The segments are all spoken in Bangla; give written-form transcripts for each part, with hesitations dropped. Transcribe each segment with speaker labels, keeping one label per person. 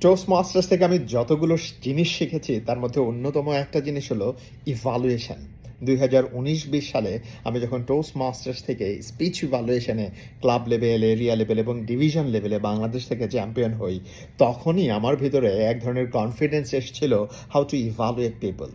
Speaker 1: টোস্ট মাস্টার্স থেকে আমি যতগুলো জিনিস শিখেছি তার মধ্যে অন্যতম একটা জিনিস হলো ইভালুয়েশন। 2019-20 সালে আমি যখন টোস্ট মাস্টার্স থেকে স্পিচ ইভালুয়েশনে ক্লাব লেভেল, এরিয়া লেভেল এবং ডিভিশন লেভেলে বাংলাদেশ থেকে চ্যাম্পিয়ন হই, তখনই আমার ভিতরে এক ধরনের কনফিডেন্স এসেছিল হাউ টু ইভালুয়েট পিপল।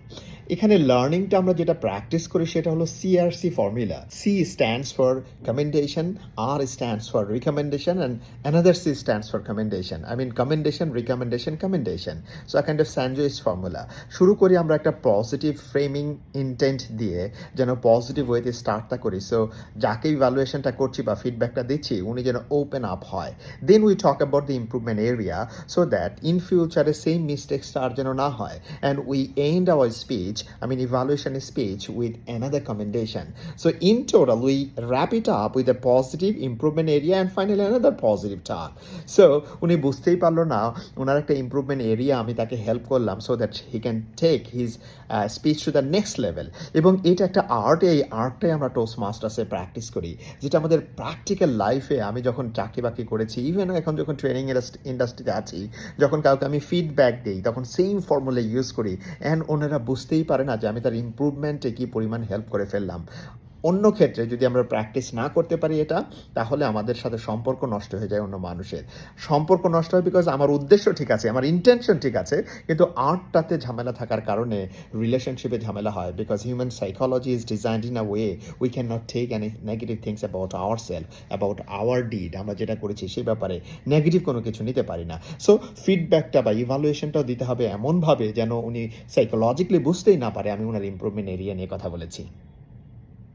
Speaker 1: এখানে লার্নিংটা আমরা যেটা প্র্যাকটিস করি সেটা হলো CRC formula. C stands for commendation, R stands for recommendation, and another C stands for commendation. I mean commendation, recommendation, commendation. So a kind of sandwich formula. শুরু করি আমরা একটা পজিটিভ ফ্রেমিং ইন্টেন্ট দিয়ে, যেন পজিটিভ ওয়েতে স্টার্টটা করি। সো যাকে ইভ্যালুয়েশনটা করছি বা ফিডব্যাকটা দিচ্ছি উনি যেন ওপেন আপ হয়। Then we talk about the improvement area so that in ফিউচারে সেম মিস্টেক্সটা আর যেন না হয়। And we end our speech, I mean evaluation speech, with another commendation. So in total we wrap it up with a positive improvement area and finally another positive talk. So উনি বুঝতেই পারলো না ওনার একটা ইম্প্রুভমেন্ট এরিয়া আমি তাকে হেল্প করলাম so that he can take his speech to the next level. এবং এটা একটা আর্ট, এই আর্টটাই আমরা টোস্ট মাস্টার্সে প্র্যাকটিস করি, যেটা আমাদের প্র্যাকটিক্যাল লাইফে আমি যখন চাকরি বাকরি করেছি, ইভেন এখন যখন ট্রেনিং ইন্ডাস্ট্রিতে আছি, যখন কাউকে আমি ফিডব্যাক দিই তখন সেম ফর্মুলা ইউজ করি অ্যান্ড ওনারা বুঝতেই পারে না যে আমি তার ইম্প্রুভমেন্টে কী পরিমাণ হেল্প করে ফেললাম। অন্য ক্ষেত্রে যদি আমরা প্র্যাকটিস না করতে পারি এটা, তাহলে আমাদের সাথে সম্পর্ক নষ্ট হয়ে যায় অন্য মানুষের। সম্পর্ক নষ্ট হয় বিকজ আমার উদ্দেশ্য ঠিক আছে, আমার ইন্টেনশন ঠিক আছে, কিন্তু আর্টটাতে ঝামেলা থাকার কারণে রিলেশনশিপে ঝামেলা হয়। Because human psychology is designed in a way we can not take any negative things about our self, about our deed, আমরা যেটা করেছি সেই ব্যাপারে নেগেটিভ কোনো কিছু নিতে পারি না। সো ফিডব্যাকটা বা ইভালুয়েশনটাও দিতে হবে এমনভাবে যেন উনি সাইকোলজিক্যালি বুঝতেই না পারে আমি ওনার ইম্প্রুভমেন্ট এরিয়া নিয়ে কথা বলেছি।